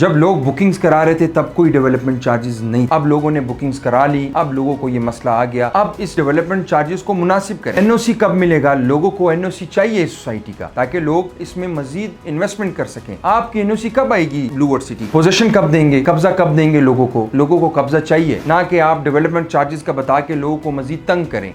जब लोग बुकिंग्स करा रहे थे तब कोई डेवलपमेंट चार्जेस नहीं, अब लोगों ने बुकिंग्स करा ली, अब लोगों को ये मसला आ गया, अब इस डेवलपमेंट चार्जेस को मुनासिब करें। एनओसी कब मिलेगा? लोगों को एनओसी चाहिए सोसाइटी का, ताकि लोग इसमें मजीद इन्वेस्टमेंट कर सकें। आपकी एनओसी कब आएगी? ब्लू वर्ल्ड सिटी पोजीशन कब देंगे, कब्जा कब देंगे? लोगों को कब्जा चाहिए, ना कि आप डेवलपमेंट चार्जेस का बता के लोगों को मजीद तंग करें।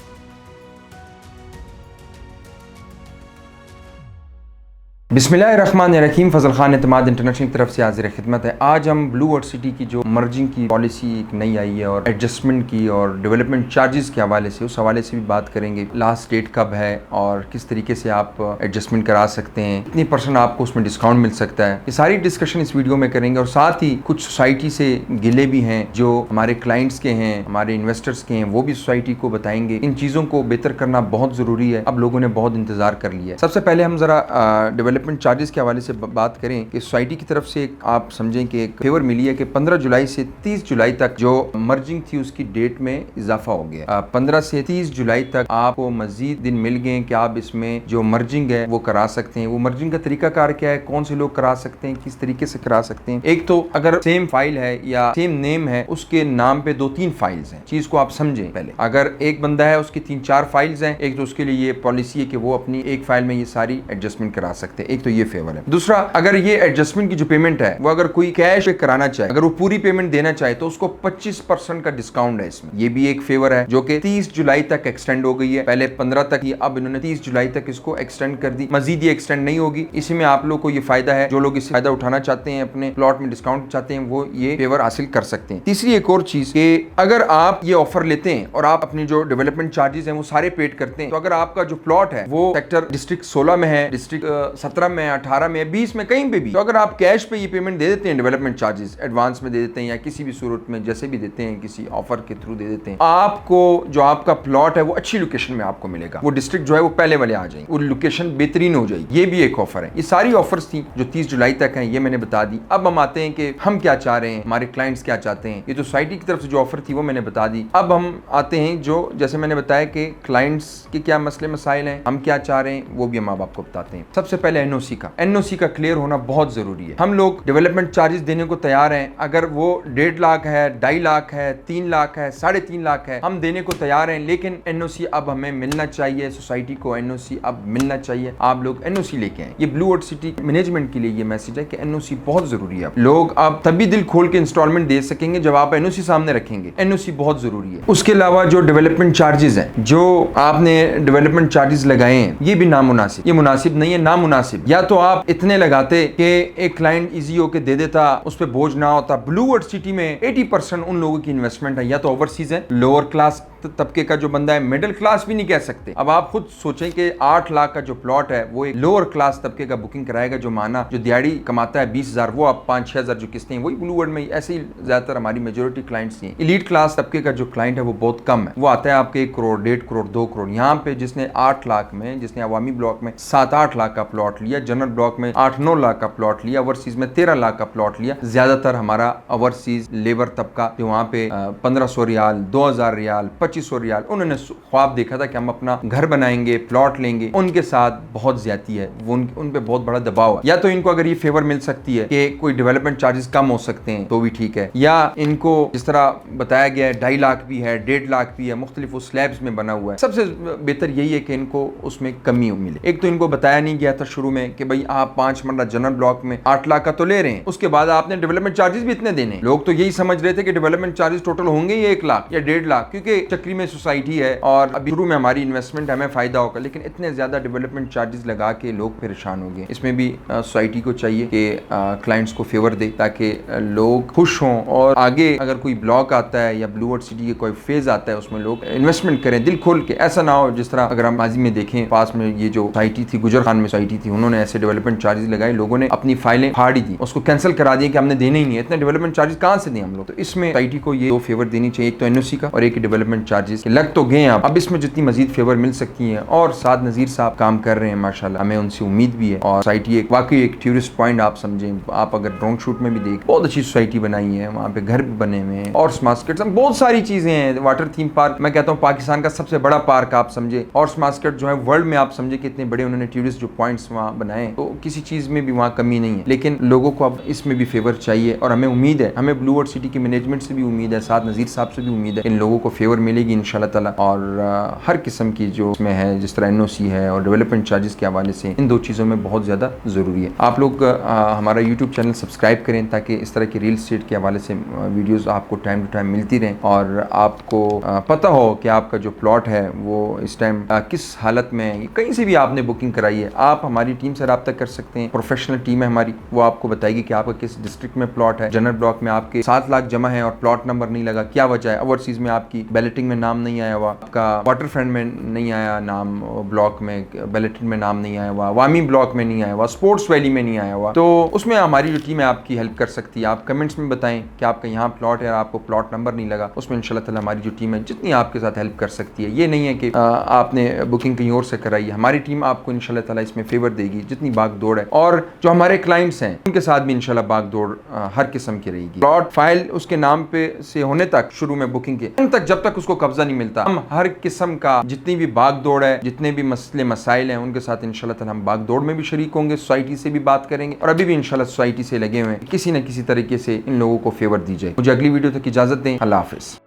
बिस्मिल्लाहिर्रहमानिर्रहीम। फजल खान एतमाद इंटरनेशनल की तरफ से हाजिर खिदमत है। आज हम ब्लू वर्ल्ड सिटी की जो मर्जिंग की पॉलिसी एक नई आई है और एडजस्टमेंट की और डेवलपमेंट चार्जेस के हवाले से, उस हवाले से भी बात करेंगे। लास्ट डेट कब है और किस तरीके से आप एडजस्टमेंट करा सकते हैं, कितनी % आपको उसमें डिस्काउंट मिल सकता है, ये सारी डिस्कशन इस वीडियो में करेंगे। और साथ ही कुछ सोसाइटी से गिले भी हैं जो हमारे क्लाइंट्स के हैं, हमारे इन्वेस्टर्स के हैं, वो भी सोसाइटी को बताएंगे। इन चीज़ों को बेहतर करना बहुत ज़रूरी है, अब लोगों ने बहुत इंतजार कर लिया है। सबसे पहले हम ज़रा डेवलपमेंट चार्जेस के हवाले से बात करें कि सोसाइटी की तरफ से आप समझें कि एक फेवर मिली है कि 15 जुलाई से 30 जुलाई तक जो मर्जिंग थी उसकी डेट में इजाफा हो गया। 15 से 30 जुलाई तक आपको मजीद दिन मिल गए कि आप इसमें जो मर्जिंग है वो करा सकते हैं। वो मर्जिंग का तरीकाकार क्या है, कौन से लोग करा सकते हैं, किस तरीके से करा सकते हैं। एक तो अगर सेम फाइल है या सेम नेम है, उसके नाम पे 2-3 फाइल्स हैं। चीज को आप समझें पहले। अगर एक बंदा है उसकी 3-4 फाइल्स हैं, एक तो उसके लिए ये पॉलिसी है कि वो अपनी एक फाइल में ये सारी एडजस्टमेंट करा सकते हैं। एक तो ये फेवर है। दूसरा, अगर ये एडजस्टमेंट की जो पेमेंट है वो अगर कोई कैश पे कराना चाहे, अगर वो पूरी पेमेंट देना चाहे तो उसको 25% का डिस्काउंट है इसमें। ये भी एक फेवर है जो कि 30 जुलाई तक एक्सटेंड हो गई है। पहले 15 तक ही, अब इन्होंने 30 जुलाई तक इसको एक्सटेंड कर दी। मजीद ये एक्सटेंड नहीं होगी। इसी में आप लोग को ये फायदा है, जो लोग इससे फायदा उठाना चाहते हैं, अपने प्लॉट में डिस्काउंट चाहते हैं, वो ये फेवर हासिल कर सकते हैं। तीसरी एक और चीज कि अगर आप ये ऑफर लेते हैं और आप अपनी जो डेवलपमेंट चार्जेस हैं वो सारे पेड करते हैं, तो अगर आपका जो प्लॉट है वो सेक्टर डिस्ट्रिक्ट 16 में है, डिस्ट्रिक्ट 17 में, 18 में, 20 में, कहीं पे भी, तो अगर आप कैश पे ये पेमेंट दे देते हैं, डेवलपमेंट चार्जेस एडवांस में दे देते हैं या किसी भी सूरत में जैसे भी देते हैं, किसी ऑफर के थ्रू दे देते हैं, आपको जो आपका प्लॉट है वो अच्छी लोकेशन में आपको मिलेगा। वो डिस्ट्रिक्ट जो है वो पहले वाले आ जाएंगे, वो लोकेशन बेहतरीन हो जाएगी। ये भी एक ऑफर है। ये सारी ऑफर्स थी जो 30 जुलाई तक हैं, ये मैंने बता दी। अब हम आते हैं कि हम क्या चाह रहे हैं, हमारे क्लाइंट्स क्या चाहते हैं। ये तो सोसाइटी की तरफ से जो ऑफर थी वो मैंने बता दी। अब हम आते हैं जो, जैसे मैंने बताया कि क्लाइंट्स के क्या मसले मसाइल हैं, हम क्या चाह रहे हैं, वो भी हम अब आपको बताते हैं। सबसे पहले एनओसी का क्लियर होना बहुत जरूरी है। हम लोग डेवलपमेंट चार्जेस देने को तैयार हैं। अगर वो 1.5 लाख है, 2.5 लाख है, 3 लाख है, 3.5 लाख है, हम देने को तैयार हैं। लेकिन एनओसी अब हमें मिलना चाहिए, सोसाइटी को एनओसी अब मिलना चाहिए। आप लोग एनओसी लेके आए। ये ब्लू वर्ल्ड सिटी मैनेजमेंट के लिए ये मैसेज है कि एनओसी बहुत जरूरी है। लोग अब तभी दिल खोल के इंस्टॉलमेंट दे सकेंगे जब आप एनओसी सामने रखेंगे। एनओसी बहुत जरूरी है। उसके अलावा जो डेवलपमेंट चार्जेस हैं, जो आपने डेवलपमेंट चार्जेस लगाए हैं, ये भी नामुनासिब, ये मुनासिब नहीं है, नामुनासिब। या तो आप इतने लगाते कि एक क्लाइंट इजी होके दे देता, उस पर बोझ ना होता। ब्लू वर्ल्ड सिटी में 80% उन लोगों की इन्वेस्टमेंट है या तो ओवरसीज है, लोअर क्लास तबके का जो बंदा है, मिडिल क्लास भी नहीं कह सकते। अब आप खुद सोचें कि 8 लाख का जो प्लॉट है वो एक लोअर क्लास तबके का बुकिंग कराएगा, जो माना जो दिहाड़ी कमाता है 20,000, वो आप 5-6 हज़ार जो किस्तें हैं, वही ब्लू वर्ल्ड में ऐसे ही ज्यादातर हमारी मेजोरिटी क्लाइंट्स हैं। एलीट क्लास तबके का जो क्लाइंट है वो बहुत कम है, वो आता है आपके 1 करोड़, 1.5 करोड़, 2 करोड़। यहाँ पे जिसने 8 लाख में, जिसने अवामी ब्लॉक में 7-8 लाख का प्लॉट लिया, जनरल ब्लॉक में 8-9 लाख का प्लॉट लिया, ओवरसीज में 13 लाख का प्लॉट लिया। ज्यादातर हमारा ओवरसीज लेबर तबका जो वहाँ पे 1500 रियाल, 2000 रियाल, 2500 रियाल, उन्होंने ख्वाब देखा था कि हम अपना घर बनाएंगे, प्लॉट लेंगे, उनके साथ बहुत ज्यादती है, वो उन पे बहुत बड़ा दबाव है। या तो इनको अगर ये फेवर मिल सकती है कि कोई डेवलपमेंट चार्जेस कम हो सकते हैं तो भी ठीक है, या इनको जिस तरह बताया गया है 2.5 लाख भी है, 1.5 लाख भी है, मुख्तलिफ स्लैब्स में बना हुआ है। सबसे बेहतर यही है कि इनको उसमें कमी मिले। एक तो इनको बताया नहीं गया था शुरू में कि भाई आप 5 मरला जनरल ब्लॉक में 8 लाख का तो ले रहे हैं, उसके बाद आपने डेवलपमेंट चार्जेस भी इतने देने। लोग तो यही समझ रहे थे कि डेवलपमेंट चार्जेस टोटल होंगे ये 1 लाख या 1.5 लाख, क्योंकि चक्री में सोसाइटी है और अभी शुरू में हमारी इन्वेस्टमेंट हमें फायदा होगा। लेकिन इतने ज्यादा डेवलपमेंट चार्जेस लगा के लोग परेशान हो गए। इसमें भी सोसाइटी को चाहिए कि क्लाइंट्स को फेवर दे ताकि लोग खुश हों, और आगे अगर कोई ब्लॉक आता है या ब्लू वर्ल्ड सिटी के कोई फेज आता है उसमें लोग इन्वेस्टमेंट करें दिल खोल के। ऐसा ना हो जिस तरह अगर हम माजी में देखें, पास में ये जो सोसाइटी थी, गुजर खान में सोसाइटी थी, उन्होंने ऐसे डेवलपमेंट चार्जेस लगाए, लोगों ने अपनी फाइलें फाड़ दी, उसको कैंसिल करा दिया कि हमने देने ही नहीं है। इतने डेवलपमेंट चार्जेस कहां से दें हम लोग। तो इसमें सोसाइटी को ये 2 फेवर देनी चाहिए, एक तो एनओसी का और एक डेवलपमेंट चार्जेस लग तो गए हैं, अब इसमें जितनी मजीद फेवर मिल सकती है, और साद नज़ीर साहब काम कर रहे हैं माशाल्लाह, हमें उनसे उम्मीद भी है। और सोसाइटी एक वाकई एक टूरिस्ट पॉइंट आप समझें, आप अगर ड्रोन शूट में भी देख, बहुत अच्छी सोसाइटी बनाई है, वहाँ पे घर भी बने हुए हैं और मार्केट, बहुत सारी चीजें हैं। वाटर थीम पार्क, मैं कहता हूँ पाकिस्तान का सबसे बड़ा पार्क आप समझे, और मार्केट जो है वर्ल्ड में आप समझे कि इतने बड़े उन्होंने टूरिस्ट जो पॉइंट्स वहाँ बनाए, तो किसी चीज में भी वहाँ कमी नहीं है। लेकिन लोगों को अब इसमें भी फेवर चाहिए, और हमें उम्मीद है, हमें ब्लू वर्ल्ड सिटी की मैनेजमेंट से भी उम्मीद है, साथ नज़ीर साहब से भी उम्मीद है, इन लोगों को फेवर मिलेगी इंशाल्लाह ताला। और हर किस्म की जो इसमें है, जिस तरह NOC है और डेवलपमेंट चार्जेस के हवाले से, इन दो चीज़ों में बहुत ज़्यादा ज़रूरी है। आप लोग हमारा यूट्यूब चैनल सब्सक्राइब करें, ताकि इस तरह की रियल एस्टेट के हवाले से वीडियोज़ आपको टाइम टू टाइम मिलती रहें, और आपको पता हो कि आपका जो प्लॉट है वो इस टाइम किस हालत में है। कहीं से भी आपने बुकिंग कराई है, आप हमारी टीम से रब्ता कर सकते हैं। प्रोफेशनल टीम है हमारी, वो आपको बताएगी कि आपका किस डिस्ट्रिक्ट में प्लॉट है। जनरल ब्लॉक में आपके 7 लाख जमा है और प्लॉट नंबर नहीं लगा, क्या वजह है? ओवरसीज में आपकी बैलेटिंग में नाम नहीं आया हुआ, आपका वाटर फ्रंट में नहीं आया नाम, ब्लॉक में बैलेटिंग में नाम नहीं आया हुआ, वामी ब्लॉक में नहीं आया हुआ, स्पोर्ट्स वैली में नहीं आया हुआ, तो उसमें हमारी जो टीम है आपकी हेल्प कर सकती है। आप कमेंट्स में बताएं कि आपका यहाँ प्लॉट है और आपको प्लॉट नंबर नहीं लगा, उसमें इंशाल्लाह ताला हमारी जो टीम है जितनी आपके साथ हेल्प कर सकती है। ये नहीं है कि आपने बुकिंग कहीं और से कराई है, हमारी टीम आपको इंशाल्लाह ताला इसमें फेवर देगी, जितनी भाग दौड़ है। और जो हमारे क्लाइंट्स हैं उनके साथ भी इंशाल्लाह भाग दौड़ हर किस्म की रहेगी। प्लॉट फाइल उसके नाम पे से होने तक, शुरू में बुकिंग के तक, जब तक उसको कब्जा नहीं मिलता, हम हर किस्म का जितनी भी भाग दौड़ है, जितने भी मसले मसाइल हैं, उनके साथ इंशाल्लाह ताला हम भाग दौड़ में भी शरीक होंगे, सोसाइटी से भी बात करेंगे, और अभी भी इंशाल्लाह सोसाइटी से लगे हुए हैं किसी न किसी तरीके से इन लोगों को फेवर दी जाए। मुझे अगली वीडियो तक इजाजत दें। अल्लाह हाफिज।